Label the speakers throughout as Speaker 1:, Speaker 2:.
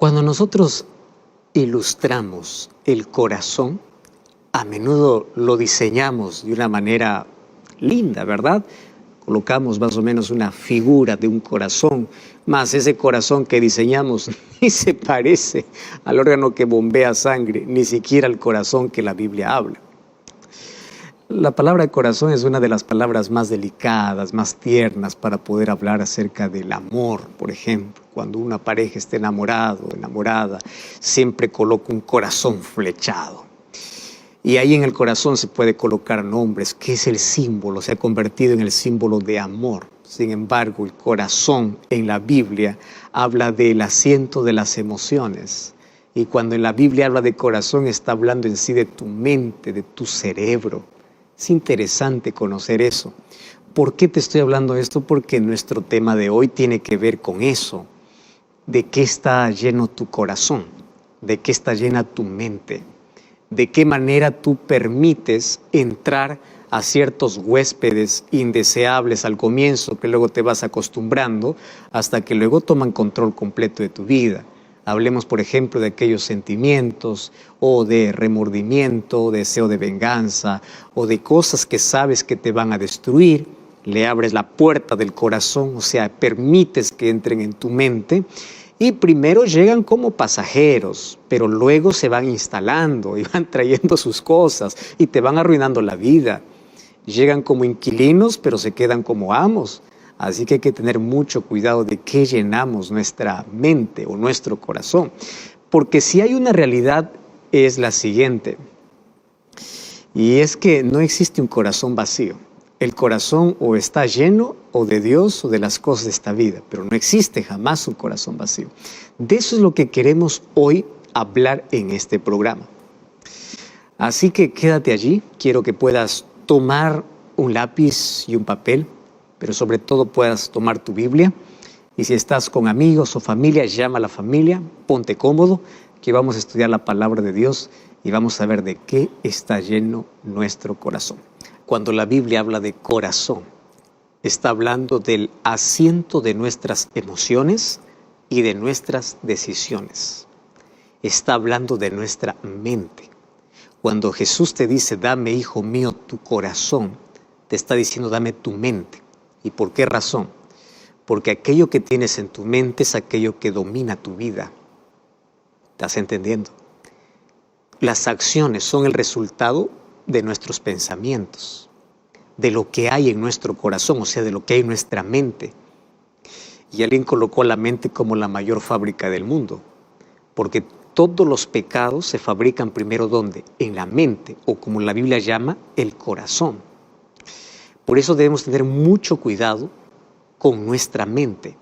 Speaker 1: Cuando nosotros ilustramos el corazón, a menudo lo diseñamos de una manera linda, ¿verdad? Colocamos más o menos una figura de un corazón, más ese corazón que diseñamos ni se parece al órgano que bombea sangre, ni siquiera al corazón que la Biblia habla. La palabra corazón es una de las palabras más delicadas, más tiernas para poder hablar acerca del amor, por ejemplo. Cuando una pareja está enamorado o enamorada, siempre coloca un corazón flechado. Y ahí en el corazón se puede colocar nombres, que es el símbolo, se ha convertido en el símbolo de amor. Sin embargo, el corazón en la Biblia habla del asiento de las emociones. Y cuando en la Biblia habla de corazón, está hablando en sí de tu mente, de tu cerebro. Es interesante conocer eso. ¿Por qué te estoy hablando de esto? Porque nuestro tema de hoy tiene que ver con eso. ¿De qué está lleno tu corazón? ¿De qué está llena tu mente? ¿De qué manera tú permites entrar a ciertos huéspedes indeseables al comienzo, que luego te vas acostumbrando, hasta que luego toman control completo de tu vida? Hablemos, por ejemplo, de aquellos sentimientos o de remordimiento, deseo de venganza o de cosas que sabes que te van a destruir. Le abres la puerta del corazón, o sea, permites que entren en tu mente y primero llegan como pasajeros, pero luego se van instalando y van trayendo sus cosas y te van arruinando la vida. Llegan como inquilinos, pero se quedan como amos. Así que hay que tener mucho cuidado de qué llenamos nuestra mente o nuestro corazón. Porque si hay una realidad es la siguiente. Y es que no existe un corazón vacío. El corazón o está lleno o de Dios o de las cosas de esta vida. Pero no existe jamás un corazón vacío. De eso es lo que queremos hoy hablar en este programa. Así que quédate allí. Quiero que puedas tomar un lápiz y un papel, pero sobre todo puedas tomar tu Biblia. Y si estás con amigos o familia, llama a la familia, ponte cómodo, que vamos a estudiar la palabra de Dios y vamos a ver de qué está lleno nuestro corazón. Cuando la Biblia habla de corazón, está hablando del asiento de nuestras emociones y de nuestras decisiones. Está hablando de nuestra mente. Cuando Jesús te dice, dame, hijo mío, tu corazón, te está diciendo, dame tu mente. ¿Y por qué razón? Porque aquello que tienes en tu mente es aquello que domina tu vida. ¿Estás entendiendo? Las acciones son el resultado de nuestros pensamientos, de lo que hay en nuestro corazón, o sea, de lo que hay en nuestra mente. Y alguien colocó a la mente como la mayor fábrica del mundo, porque todos los pecados se fabrican primero ¿dónde? En la mente, o como la Biblia llama, el corazón. Por eso debemos tener mucho cuidado con nuestra mente.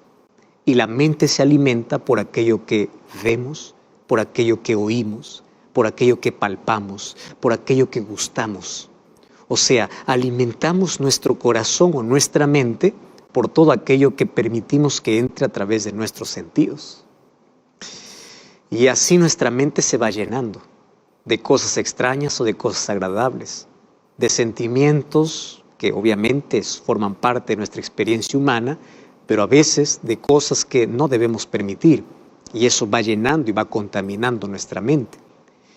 Speaker 1: Y la mente se alimenta por aquello que vemos, por aquello que oímos, por aquello que palpamos, por aquello que gustamos. O sea, alimentamos nuestro corazón o nuestra mente por todo aquello que permitimos que entre a través de nuestros sentidos. Y así nuestra mente se va llenando de cosas extrañas o de cosas agradables, de sentimientos que obviamente forman parte de nuestra experiencia humana, pero a veces de cosas que no debemos permitir. Y eso va llenando y va contaminando nuestra mente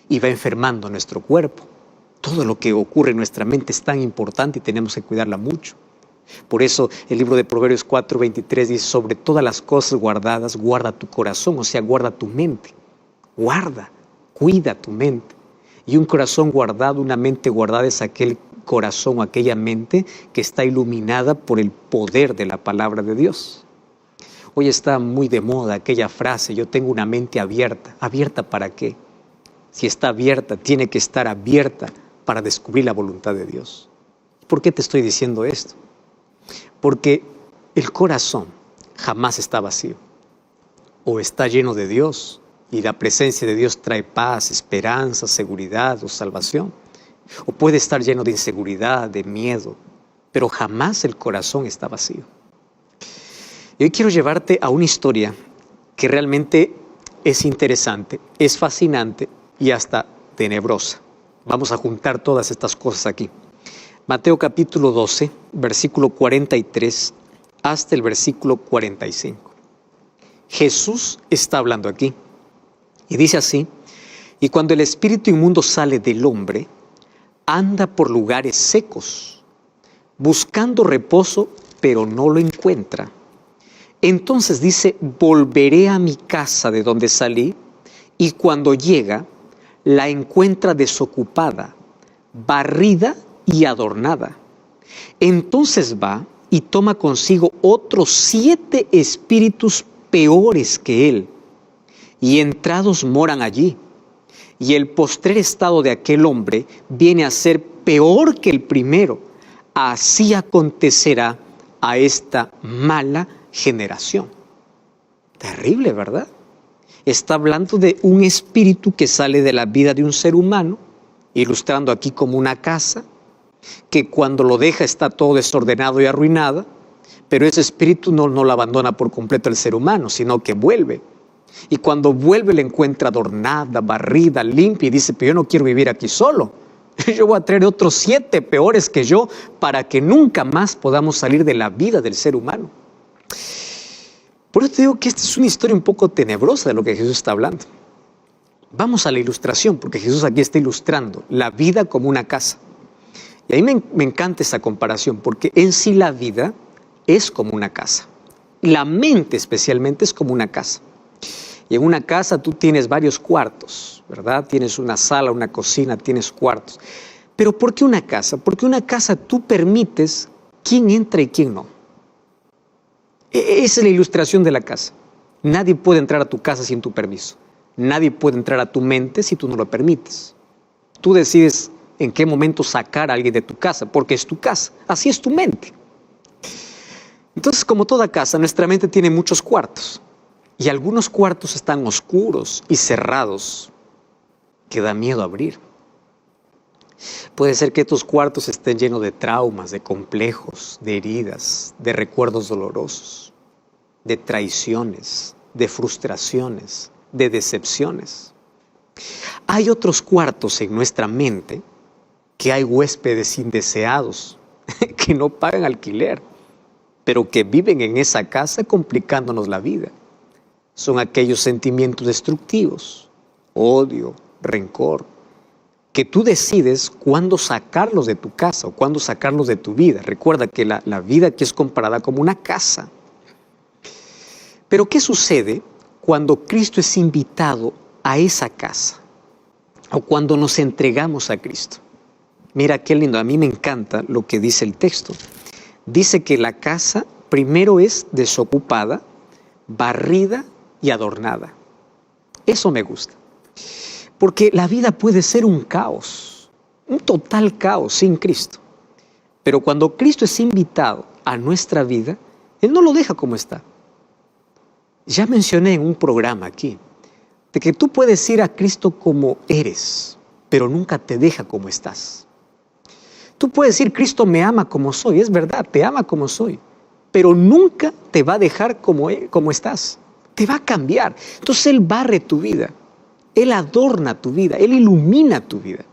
Speaker 1: y va enfermando nuestro cuerpo. Todo lo que ocurre en nuestra mente es tan importante y tenemos que cuidarla mucho. Por eso el libro de Proverbios 4:23 dice, sobre todas las cosas guardadas, guarda tu corazón, o sea, guarda tu mente. Guarda, cuida tu mente. Y un corazón guardado, una mente guardada es aquel corazón o aquella mente que está iluminada por el poder de la palabra de Dios. Hoy está muy de moda aquella frase, yo tengo una mente abierta. ¿Abierta para qué? Si está abierta, tiene que estar abierta para descubrir la voluntad de Dios. ¿Por qué te estoy diciendo esto? Porque el corazón jamás está vacío. O está lleno de Dios y la presencia de Dios trae paz, esperanza, seguridad o salvación. O puede estar lleno de inseguridad, de miedo, pero jamás el corazón está vacío. Y hoy quiero llevarte a una historia que realmente es interesante, es fascinante y hasta tenebrosa. Vamos a juntar todas estas cosas aquí. Mateo capítulo 12, versículo 43 hasta el versículo 45. Jesús está hablando aquí. Y dice así: y cuando el espíritu inmundo sale del hombre, anda por lugares secos, buscando reposo, pero no lo encuentra. Entonces dice: volveré a mi casa de donde salí, y cuando llega, la encuentra desocupada, barrida y adornada. Entonces va y toma consigo otros 7 espíritus peores que él, y entrados moran allí. Y el postrer estado de aquel hombre viene a ser peor que el primero. Así acontecerá a esta mala generación. Terrible, ¿verdad? Está hablando de un espíritu que sale de la vida de un ser humano, ilustrando aquí como una casa, que cuando lo deja está todo desordenado y arruinado, pero ese espíritu no lo abandona por completo el ser humano, sino que vuelve. Y cuando vuelve la encuentra adornada, barrida, limpia, y dice: pero yo no quiero vivir aquí solo. Yo voy a traer otros 7 peores que yo para que nunca más podamos salir de la vida del ser humano. Por eso te digo que esta es una historia un poco tenebrosa de lo que Jesús está hablando. Vamos a la ilustración, porque Jesús aquí está ilustrando la vida como una casa. Y a mí me encanta esa comparación, porque en sí la vida es como una casa. La mente especialmente es como una casa. Y en una casa tú tienes varios cuartos, ¿verdad? Tienes una sala, una cocina, tienes cuartos. Pero ¿por qué una casa? Porque una casa tú permites quién entra y quién no. Esa es la ilustración de la casa. Nadie puede entrar a tu casa sin tu permiso. Nadie puede entrar a tu mente si tú no lo permites. Tú decides en qué momento sacar a alguien de tu casa, porque es tu casa. Así es tu mente. Entonces, como toda casa, nuestra mente tiene muchos cuartos. Y algunos cuartos están oscuros y cerrados, que da miedo abrir. Puede ser que estos cuartos estén llenos de traumas, de complejos, de heridas, de recuerdos dolorosos, de traiciones, de frustraciones, de decepciones. Hay otros cuartos en nuestra mente que hay huéspedes indeseados que no pagan alquiler, pero que viven en esa casa complicándonos la vida. Son aquellos sentimientos destructivos, odio, rencor, que tú decides cuándo sacarlos de tu casa o cuándo sacarlos de tu vida. Recuerda que la vida aquí es comparada como una casa. Pero ¿qué sucede cuando Cristo es invitado a esa casa? O cuando nos entregamos a Cristo. Mira qué lindo, a mí me encanta lo que dice el texto. Dice que la casa primero es desocupada, barrida y adornada. Eso me gusta. Porque la vida puede ser un caos, un total caos sin Cristo. Pero cuando Cristo es invitado a nuestra vida, Él no lo deja como está. Ya mencioné en un programa aquí, de que tú puedes ir a Cristo como eres, pero nunca te deja como estás. Tú puedes decir: Cristo me ama como soy. Es verdad, te ama como soy, pero nunca te va a dejar como estás. Te va a cambiar. Entonces Él barre tu vida. Él adorna tu vida, Él ilumina tu vida.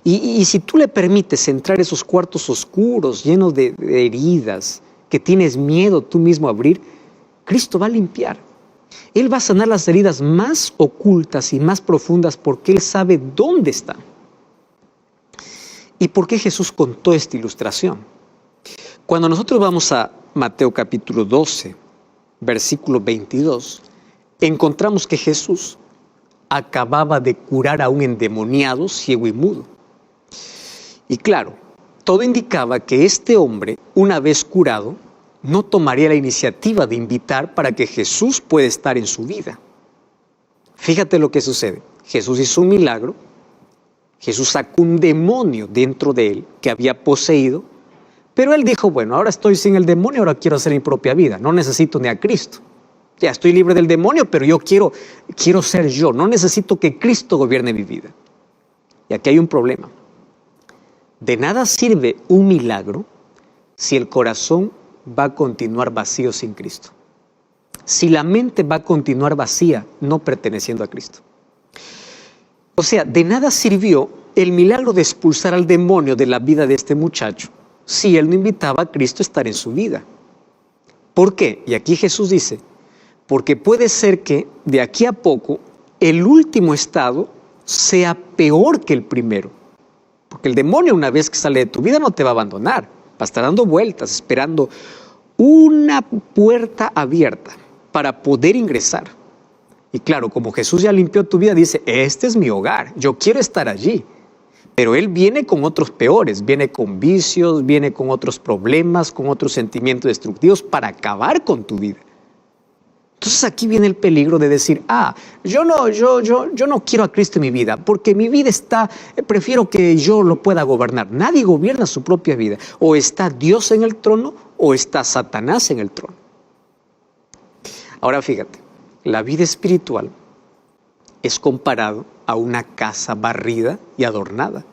Speaker 1: Y si tú le permites entrar a esos cuartos oscuros, llenos de heridas, que tienes miedo tú mismo a abrir, Cristo va a limpiar. Él va a sanar las heridas más ocultas y más profundas, porque Él sabe dónde están. ¿Y por qué Jesús contó esta ilustración? Cuando nosotros vamos a Mateo capítulo 12, versículo 22, encontramos que Jesús acababa de curar a un endemoniado, ciego y mudo. Y claro, todo indicaba que este hombre, una vez curado, no tomaría la iniciativa de invitar para que Jesús pueda estar en su vida. Fíjate lo que sucede. Jesús hizo un milagro. Jesús sacó un demonio dentro de él que había poseído, pero él dijo: bueno, ahora estoy sin el demonio, ahora quiero hacer mi propia vida. No necesito ni a Cristo. Ya estoy libre del demonio, pero yo quiero ser yo. No necesito que Cristo gobierne mi vida. Y aquí hay un problema. De nada sirve un milagro si el corazón va a continuar vacío sin Cristo. Si la mente va a continuar vacía, no perteneciendo a Cristo. O sea, de nada sirvió el milagro de expulsar al demonio de la vida de este muchacho si él no invitaba a Cristo a estar en su vida. ¿Por qué? Y aquí Jesús dice: porque puede ser que de aquí a poco el último estado sea peor que el primero. Porque el demonio, una vez que sale de tu vida, no te va a abandonar. Va a estar dando vueltas, esperando una puerta abierta para poder ingresar. Y claro, como Jesús ya limpió tu vida, dice, este es mi hogar, yo quiero estar allí. Pero Él viene con otros peores, viene con vicios, viene con otros problemas, con otros sentimientos destructivos para acabar con tu vida. Entonces aquí viene el peligro de decir, yo no quiero a Cristo en mi vida, porque mi vida prefiero que yo lo pueda gobernar. Nadie gobierna su propia vida. O está Dios en el trono, o está Satanás en el trono. Ahora fíjate, la vida espiritual es comparado a una casa barrida y adornada.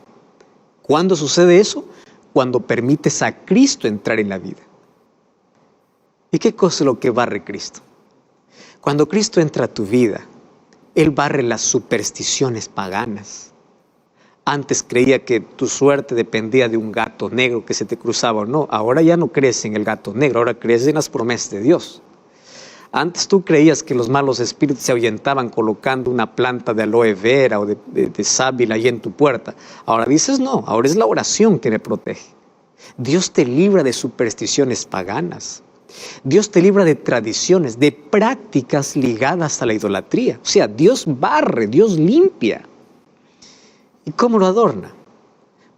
Speaker 1: ¿Cuándo sucede eso? Cuando permites a Cristo entrar en la vida. ¿Y qué cosa es lo que barre Cristo? Cuando Cristo entra a tu vida, Él barre las supersticiones paganas. Antes creía que tu suerte dependía de un gato negro que se te cruzaba o no. Ahora ya no crees en el gato negro, ahora crees en las promesas de Dios. Antes tú creías que los malos espíritus se ahuyentaban colocando una planta de aloe vera o de sábila ahí en tu puerta. Ahora dices no, ahora es la oración que me protege. Dios te libra de supersticiones paganas. Dios te libra de tradiciones, de prácticas ligadas a la idolatría. O sea, Dios barre, Dios limpia. ¿Y cómo lo adorna?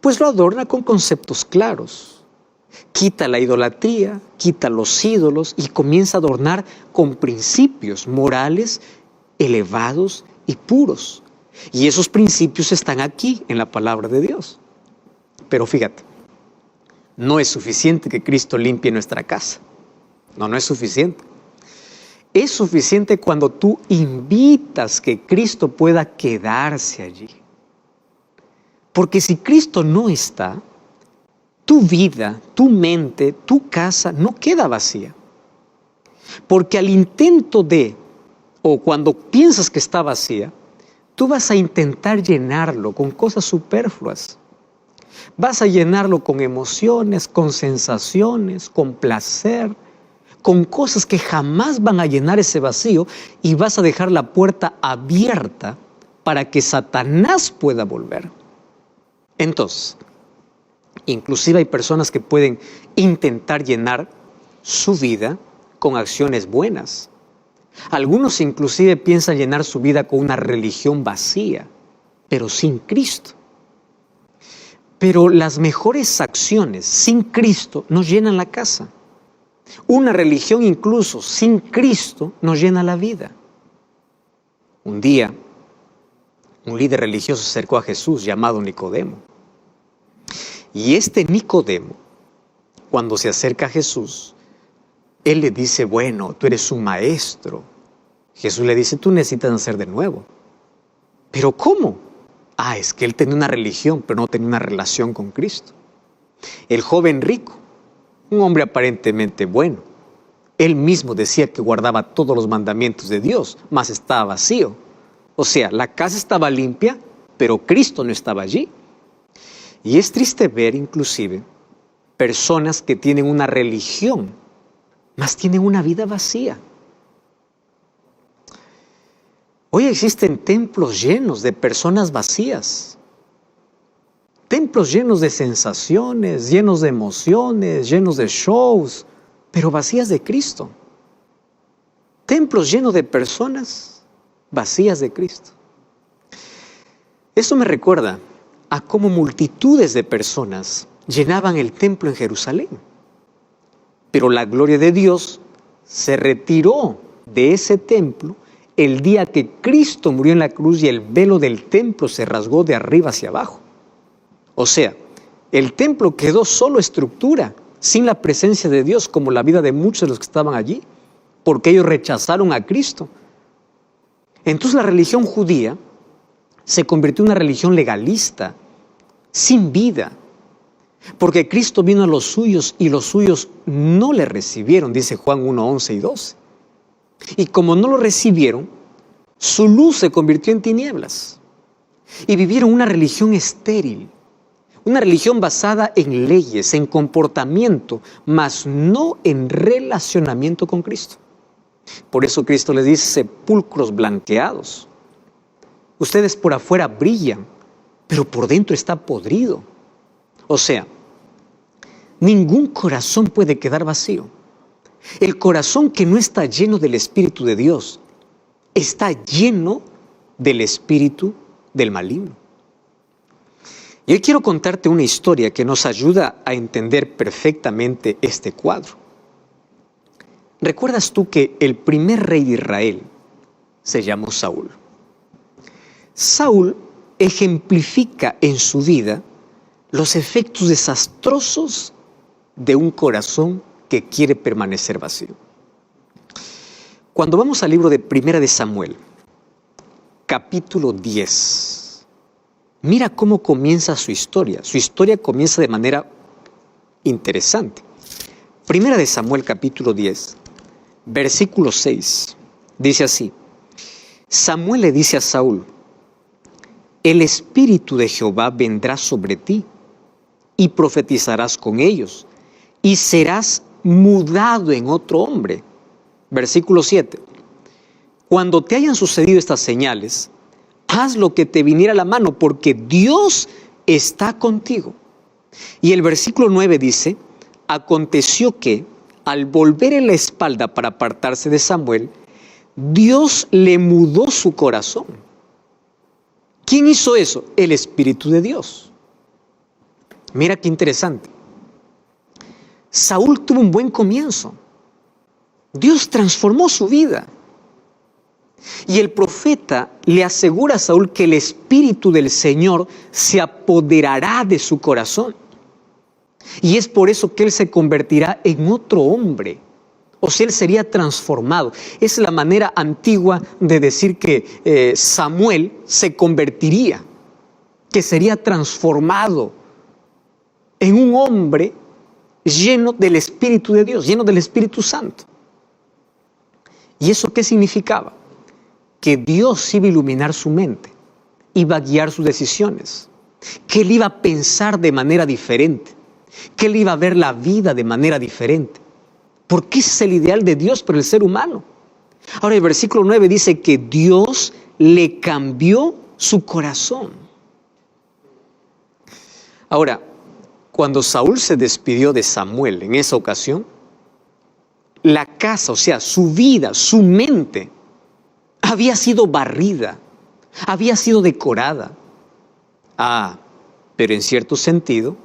Speaker 1: Pues lo adorna con conceptos claros. Quita la idolatría, quita los ídolos y comienza a adornar con principios morales elevados y puros. Y esos principios están aquí en la palabra de Dios. Pero fíjate, no es suficiente que Cristo limpie nuestra casa. No es suficiente. Es suficiente cuando tú invitas que Cristo pueda quedarse allí. Porque si Cristo no está, tu vida, tu mente, tu casa no queda vacía. Porque al intento o cuando piensas que está vacía, tú vas a intentar llenarlo con cosas superfluas. Vas a llenarlo con emociones, con sensaciones, con placer, con cosas que jamás van a llenar ese vacío y vas a dejar la puerta abierta para que Satanás pueda volver. Entonces, inclusive hay personas que pueden intentar llenar su vida con acciones buenas. Algunos inclusive piensan llenar su vida con una religión vacía, pero sin Cristo. Pero las mejores acciones sin Cristo nos llenan la casa. Una religión incluso sin Cristo nos llena la vida. Un día, un líder religioso se acercó a Jesús llamado Nicodemo. Y este Nicodemo, cuando se acerca a Jesús, él le dice, bueno, tú eres un maestro. Jesús le dice, tú necesitas nacer de nuevo. ¿Pero cómo? Es que él tenía una religión, pero no tenía una relación con Cristo. El joven rico, un hombre aparentemente bueno, él mismo decía que guardaba todos los mandamientos de Dios, mas estaba vacío. O sea, la casa estaba limpia, pero Cristo no estaba allí. Y es triste ver inclusive personas que tienen una religión, mas tienen una vida vacía. Hoy existen templos llenos de personas vacías. Templos llenos de sensaciones, llenos de emociones, llenos de shows, pero vacías de Cristo. Templos llenos de personas vacías de Cristo. Eso me recuerda a cómo multitudes de personas llenaban el templo en Jerusalén. Pero la gloria de Dios se retiró de ese templo el día que Cristo murió en la cruz y el velo del templo se rasgó de arriba hacia abajo. O sea, el templo quedó solo estructura, sin la presencia de Dios, como la vida de muchos de los que estaban allí, porque ellos rechazaron a Cristo. Entonces la religión judía se convirtió en una religión legalista, sin vida, porque Cristo vino a los suyos y los suyos no le recibieron, dice Juan 1, 11 y 12. Y como no lo recibieron, su luz se convirtió en tinieblas y vivieron una religión estéril. Una religión basada en leyes, en comportamiento, mas no en relacionamiento con Cristo. Por eso Cristo les dice sepulcros blanqueados. Ustedes por afuera brillan, pero por dentro está podrido. O sea, ningún corazón puede quedar vacío. El corazón que no está lleno del Espíritu de Dios está lleno del espíritu del maligno. Y hoy quiero contarte una historia que nos ayuda a entender perfectamente este cuadro. ¿Recuerdas tú que el primer rey de Israel se llamó Saúl? Saúl ejemplifica en su vida los efectos desastrosos de un corazón que quiere permanecer vacío. Cuando vamos al libro de Primera de Samuel, capítulo 10, mira cómo comienza su historia. Su historia comienza de manera interesante. Primera de Samuel, capítulo 10, versículo 6, dice así: Samuel le dice a Saúl: el Espíritu de Jehová vendrá sobre ti, y profetizarás con ellos, y serás mudado en otro hombre. Versículo 7. Cuando te hayan sucedido estas señales, haz lo que te viniera a la mano, porque Dios está contigo. Y el versículo 9 dice: aconteció que, al volver en la espalda para apartarse de Samuel, Dios le mudó su corazón. ¿Quién hizo eso? El Espíritu de Dios. Mira qué interesante. Saúl tuvo un buen comienzo. Dios transformó su vida. Y el profeta le asegura a Saúl que el Espíritu del Señor se apoderará de su corazón. Y es por eso que él se convertirá en otro hombre. O sea, él sería transformado. Es la manera antigua de decir que Samuel se convertiría, que sería transformado en un hombre lleno del Espíritu de Dios, lleno del Espíritu Santo. ¿Y eso qué significaba? Que Dios iba a iluminar su mente, iba a guiar sus decisiones, que él iba a pensar de manera diferente, que él iba a ver la vida de manera diferente. Porque ese es el ideal de Dios para el ser humano. Ahora el versículo 9 dice que Dios le cambió su corazón. Ahora, cuando Saúl se despidió de Samuel en esa ocasión, la casa, o sea, su vida, su mente, había sido barrida, había sido decorada. Pero en cierto sentido,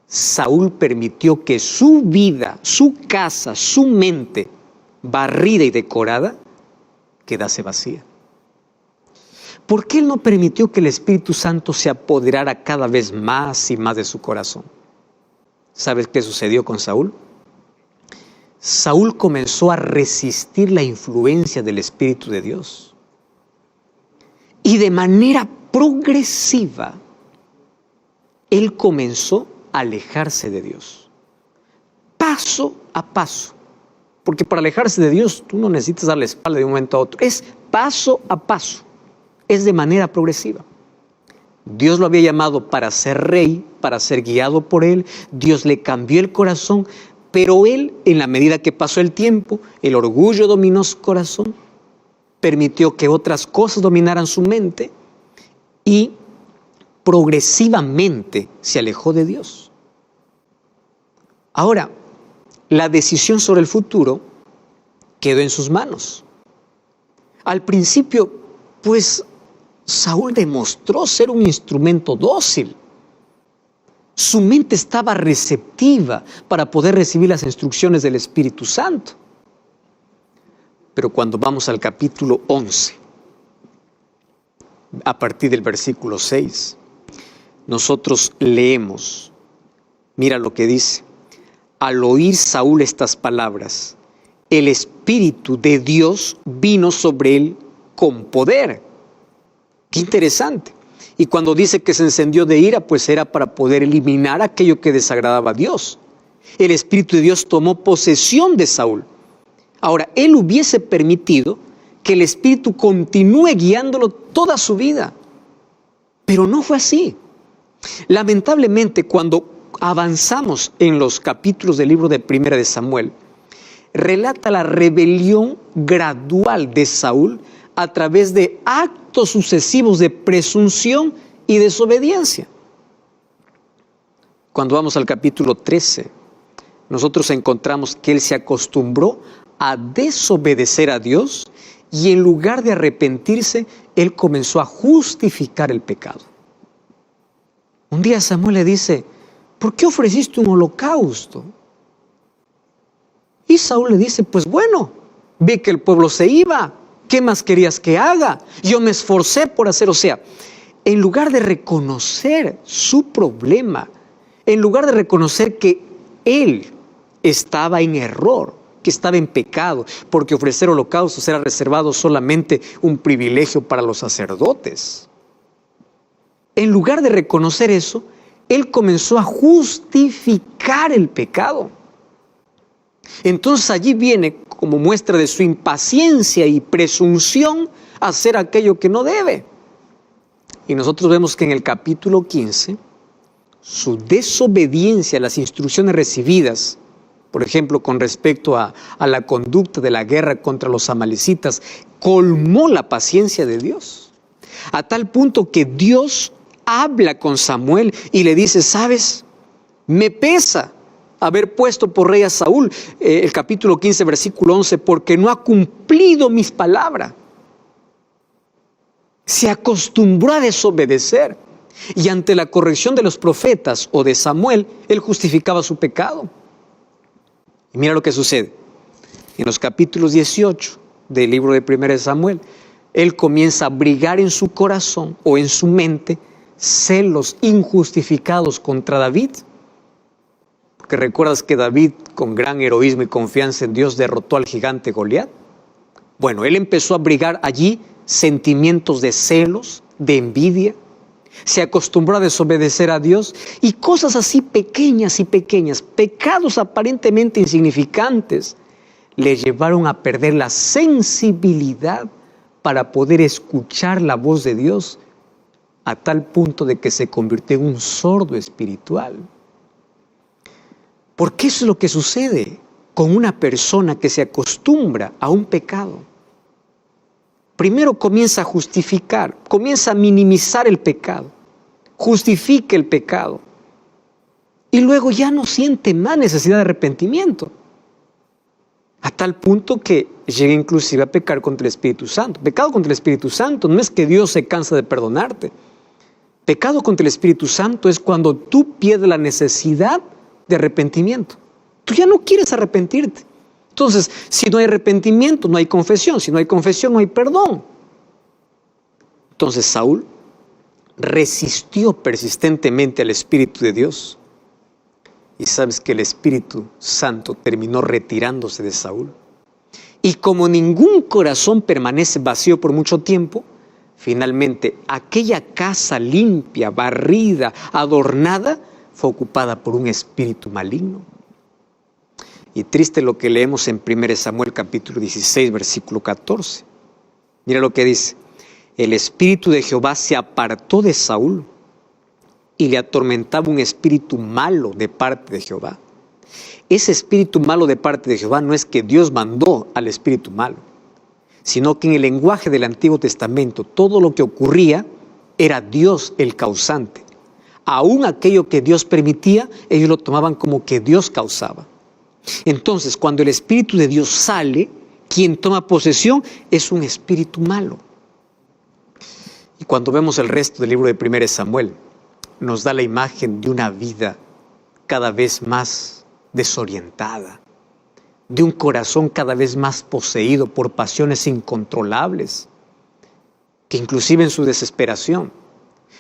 Speaker 1: Saúl permitió que su vida, su casa, su mente, barrida y decorada, quedase vacía. ¿Por qué él no permitió que el Espíritu Santo se apoderara cada vez más y más de su corazón? ¿Sabes qué sucedió con Saúl? Saúl comenzó a resistir la influencia del Espíritu de Dios. Y de manera progresiva, él comenzó a alejarse de Dios. Paso a paso. Porque para alejarse de Dios, tú no necesitas dar la espalda de un momento a otro. Es paso a paso. Es de manera progresiva. Dios lo había llamado para ser rey, para ser guiado por él. Dios le cambió el corazón. Pero él, en la medida que pasó el tiempo, el orgullo dominó su corazón, permitió que otras cosas dominaran su mente y progresivamente se alejó de Dios. Ahora, la decisión sobre el futuro quedó en sus manos. Al principio, pues, Saúl demostró ser un instrumento dócil. Su mente estaba receptiva para poder recibir las instrucciones del Espíritu Santo. Pero cuando vamos al capítulo 11, a partir del versículo 6, nosotros leemos, mira lo que dice: al oír Saúl estas palabras, el Espíritu de Dios vino sobre él con poder. Qué interesante. Y cuando dice que se encendió de ira, pues era para poder eliminar aquello que desagradaba a Dios. El Espíritu de Dios tomó posesión de Saúl. Ahora, él hubiese permitido que el Espíritu continúe guiándolo toda su vida. Pero no fue así. Lamentablemente, cuando avanzamos en los capítulos del libro de Primera de Samuel, relata la rebelión gradual de Saúl a través de actos sucesivos de presunción y desobediencia. Cuando vamos al capítulo 13, nosotros encontramos que él se acostumbró a desobedecer a Dios y en lugar de arrepentirse, él comenzó a justificar el pecado. Un día Samuel le dice: ¿por qué ofreciste un holocausto? Y Saúl le dice: pues bueno, vi que el pueblo se iba. ¿Qué más querías que haga? Yo me esforcé por hacer. O sea, en lugar de reconocer su problema, en lugar de reconocer que él estaba en error, que estaba en pecado, porque ofrecer holocaustos era reservado solamente un privilegio para los sacerdotes. En lugar de reconocer eso, él comenzó a justificar el pecado. Entonces allí viene como muestra de su impaciencia y presunción a hacer aquello que no debe. Y nosotros vemos que en el capítulo 15, su desobediencia a las instrucciones recibidas, por ejemplo, con respecto a la conducta de la guerra contra los amalecitas, colmó la paciencia de Dios. A tal punto que Dios habla con Samuel y le dice: ¿sabes? Me pesa haber puesto por rey a Saúl, el capítulo 15, versículo 11, porque no ha cumplido mis palabras. Se acostumbró a desobedecer y ante la corrección de los profetas o de Samuel, él justificaba su pecado. Y mira lo que sucede. En los capítulos 18 del libro de 1 Samuel, él comienza a abrigar en su corazón o en su mente celos injustificados contra David. Porque recuerdas que David, con gran heroísmo y confianza en Dios, derrotó al gigante Goliat. Bueno, él empezó a abrigar allí sentimientos de celos, de envidia. Se acostumbró a desobedecer a Dios y cosas así pequeñas y pequeñas, pecados aparentemente insignificantes, le llevaron a perder la sensibilidad para poder escuchar la voz de Dios, a tal punto de que se convirtió en un sordo espiritual. Porque eso es lo que sucede con una persona que se acostumbra a un pecado. Primero comienza a justificar, comienza a minimizar el pecado, justifica el pecado y luego ya no siente más necesidad de arrepentimiento. A tal punto que llega inclusive a pecar contra el Espíritu Santo. Pecado contra el Espíritu Santo no es que Dios se cansa de perdonarte. Pecado contra el Espíritu Santo es cuando tú pierdes la necesidad de arrepentimiento. Tú ya no quieres arrepentirte. Entonces, si no hay arrepentimiento, no hay confesión. Si no hay confesión, no hay perdón. Entonces Saúl resistió persistentemente al Espíritu de Dios. Y sabes que el Espíritu Santo terminó retirándose de Saúl. Y como ningún corazón permanece vacío por mucho tiempo, finalmente aquella casa limpia, barrida, adornada, fue ocupada por un espíritu maligno. Y triste lo que leemos en 1 Samuel capítulo 16, versículo 14. Mira lo que dice: el espíritu de Jehová se apartó de Saúl y le atormentaba un espíritu malo de parte de Jehová. Ese espíritu malo de parte de Jehová no es que Dios mandó al espíritu malo, sino que en el lenguaje del Antiguo Testamento todo lo que ocurría era Dios el causante. Aún aquello que Dios permitía, ellos lo tomaban como que Dios causaba. Entonces, cuando el Espíritu de Dios sale, quien toma posesión es un espíritu malo. Y cuando vemos el resto del libro de 1 Samuel, nos da la imagen de una vida cada vez más desorientada, de un corazón cada vez más poseído por pasiones incontrolables, que inclusive en su desesperación,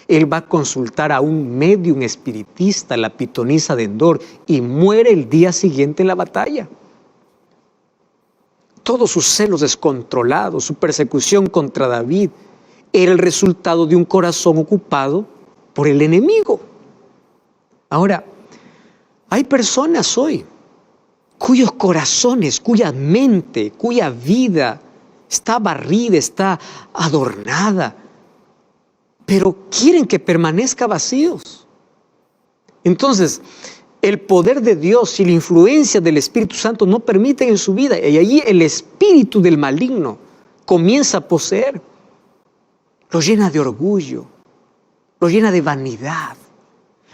Speaker 1: él va a consultar a un medium espiritista, la pitonisa de Endor, y muere el día siguiente en la batalla. Todos sus celos descontrolados, su persecución contra David, era el resultado de un corazón ocupado por el enemigo. Ahora, hay personas hoy cuyos corazones, cuya mente, cuya vida está barrida, está adornada, pero quieren que permanezca vacíos. Entonces, el poder de Dios y la influencia del Espíritu Santo no permiten en su vida, y allí el espíritu del maligno comienza a poseer, lo llena de orgullo, lo llena de vanidad,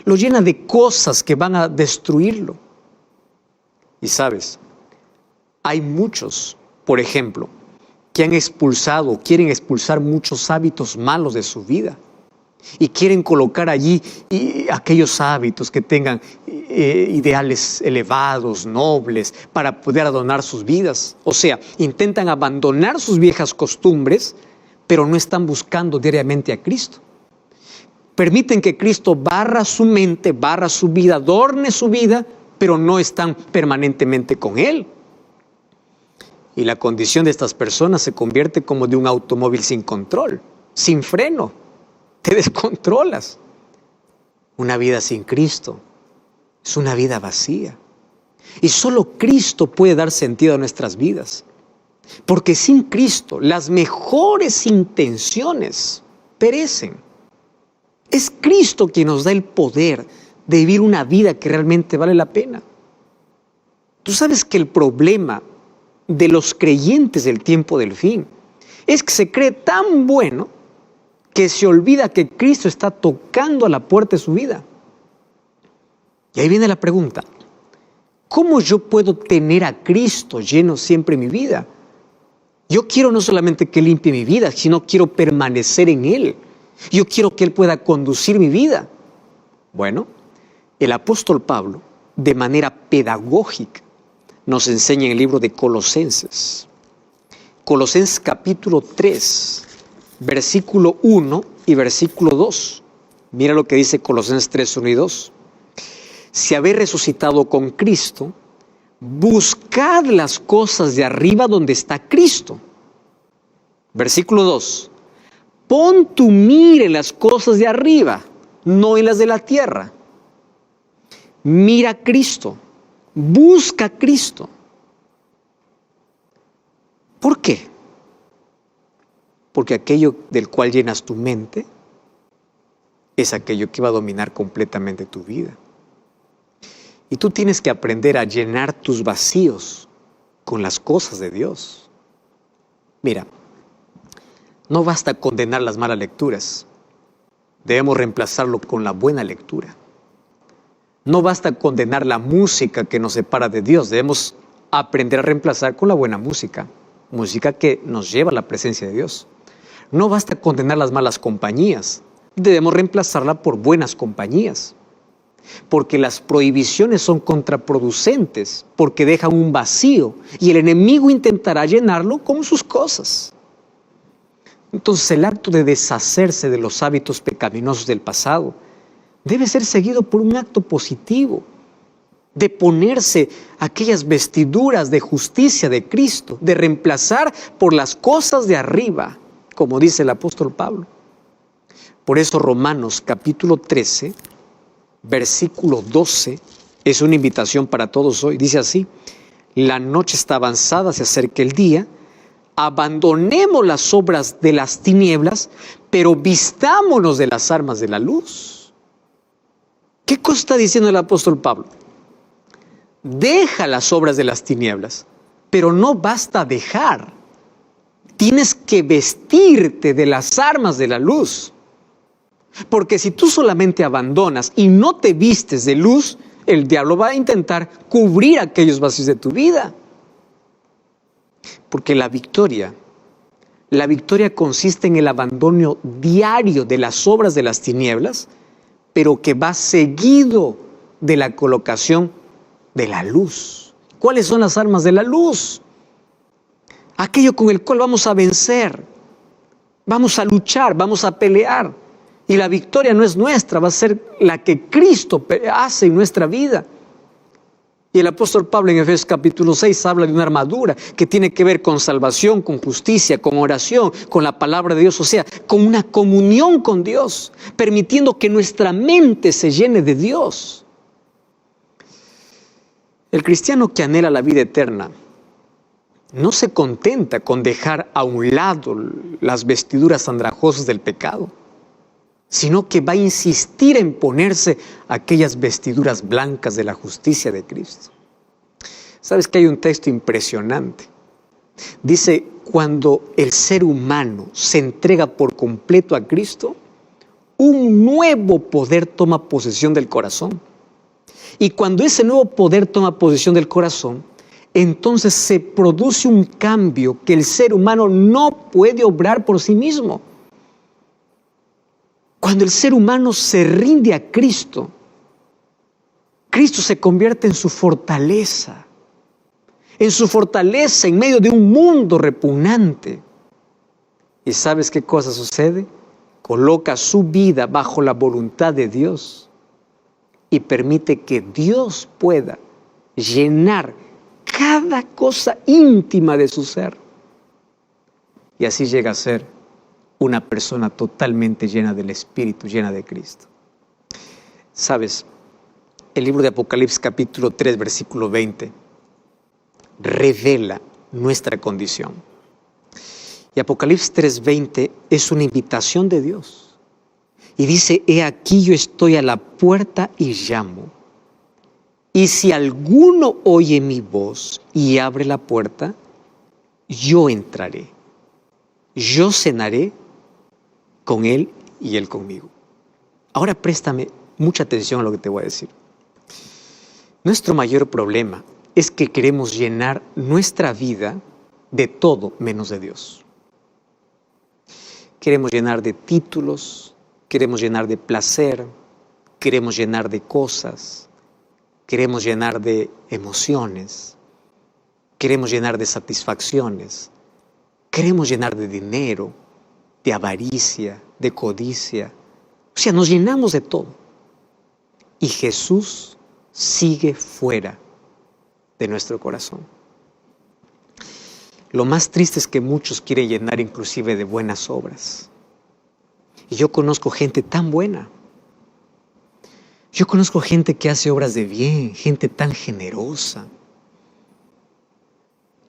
Speaker 1: lo llena de cosas que van a destruirlo. Y sabes, hay muchos, por ejemplo, que han expulsado, quieren expulsar muchos hábitos malos de su vida y quieren colocar allí aquellos hábitos que tengan ideales elevados, nobles, para poder adornar sus vidas. O sea, intentan abandonar sus viejas costumbres, pero no están buscando diariamente a Cristo. Permiten que Cristo barra su mente, barra su vida, adorne su vida, pero no están permanentemente con Él. Y la condición de estas personas se convierte como de un automóvil sin control, sin freno. Te descontrolas. Una vida sin Cristo es una vida vacía. Y solo Cristo puede dar sentido a nuestras vidas. Porque sin Cristo las mejores intenciones perecen. Es Cristo quien nos da el poder de vivir una vida que realmente vale la pena. Tú sabes que el problema de los creyentes del tiempo del fin es que se cree tan bueno que se olvida que Cristo está tocando a la puerta de su vida. Y ahí viene la pregunta: ¿cómo yo puedo tener a Cristo lleno siempre en mi vida? Yo quiero no solamente que limpie mi vida, sino quiero permanecer en Él. Yo quiero que Él pueda conducir mi vida. Bueno, el apóstol Pablo, de manera pedagógica, nos enseña en el libro de Colosenses. Colosenses capítulo 3, versículo 1 y versículo 2. Mira lo que dice Colosenses 3, 1 y 2. Si habéis resucitado con Cristo, buscad las cosas de arriba donde está Cristo. Versículo 2. Pon tu mira en las cosas de arriba, no en las de la tierra. Mira a Cristo, busca a Cristo. ¿Por qué? Porque aquello del cual llenas tu mente es aquello que va a dominar completamente tu vida. Y tú tienes que aprender a llenar tus vacíos con las cosas de Dios. Mira, no basta condenar las malas lecturas. Debemos reemplazarlo con la buena lectura. No basta condenar la música que nos separa de Dios. Debemos aprender a reemplazar con la buena música. Música que nos lleva a la presencia de Dios. No basta condenar las malas compañías. Debemos reemplazarla por buenas compañías. Porque las prohibiciones son contraproducentes, porque dejan un vacío y el enemigo intentará llenarlo con sus cosas. Entonces el acto de deshacerse de los hábitos pecaminosos del pasado debe ser seguido por un acto positivo, de ponerse aquellas vestiduras de justicia de Cristo, de reemplazar por las cosas de arriba, como dice el apóstol Pablo. Por eso Romanos capítulo 13, versículo 12, es una invitación para todos hoy. Dice así: la noche está avanzada, se acerca el día. Abandonemos las obras de las tinieblas, pero vistámonos de las armas de la luz. ¿Qué cosa está diciendo el apóstol Pablo? Deja las obras de las tinieblas, pero no basta dejar. Tienes que vestirte de las armas de la luz. Porque si tú solamente abandonas y no te vistes de luz, el diablo va a intentar cubrir aquellos vacíos de tu vida. Porque la victoria consiste en el abandono diario de las obras de las tinieblas, pero que va seguido de la colocación de la luz. ¿Cuáles son las armas de la luz? Aquello con el cual vamos a vencer, vamos a luchar, vamos a pelear. Y la victoria no es nuestra, va a ser la que Cristo hace en nuestra vida. Y el apóstol Pablo en Efesios capítulo 6 habla de una armadura que tiene que ver con salvación, con justicia, con oración, con la palabra de Dios, o sea, con una comunión con Dios, permitiendo que nuestra mente se llene de Dios. El cristiano que anhela la vida eterna no se contenta con dejar a un lado las vestiduras andrajosas del pecado, sino que va a insistir en ponerse aquellas vestiduras blancas de la justicia de Cristo. ¿Sabes que hay un texto impresionante? Dice, cuando el ser humano se entrega por completo a Cristo, un nuevo poder toma posesión del corazón. Y cuando ese nuevo poder toma posesión del corazón, entonces se produce un cambio que el ser humano no puede obrar por sí mismo. Cuando el ser humano se rinde a Cristo, Cristo se convierte en su fortaleza en medio de un mundo repugnante. ¿Y sabes qué cosa sucede? Coloca su vida bajo la voluntad de Dios y permite que Dios pueda llenar cada cosa íntima de su ser. Y así llega a ser una persona totalmente llena del Espíritu, llena de Cristo. ¿Sabes? El libro de Apocalipsis capítulo 3, versículo 20, revela nuestra condición. Y Apocalipsis 3:20 es una invitación de Dios. Y dice, he aquí yo estoy a la puerta y llamo. Y si alguno oye mi voz y abre la puerta, yo entraré. Yo cenaré con él y él conmigo. Ahora préstame mucha atención a lo que te voy a decir. Nuestro mayor problema es que queremos llenar nuestra vida de todo menos de Dios. Queremos llenar de títulos, queremos llenar de placer, queremos llenar de cosas, queremos llenar de emociones, queremos llenar de satisfacciones, queremos llenar de dinero, de avaricia, de codicia. O sea, nos llenamos de todo. Y Jesús sigue fuera de nuestro corazón. Lo más triste es que muchos quieren llenar inclusive de buenas obras. Y yo conozco gente tan buena. Yo conozco gente que hace obras de bien, gente tan generosa.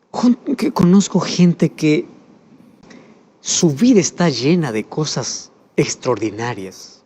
Speaker 1: Conozco gente que su vida está llena de cosas extraordinarias.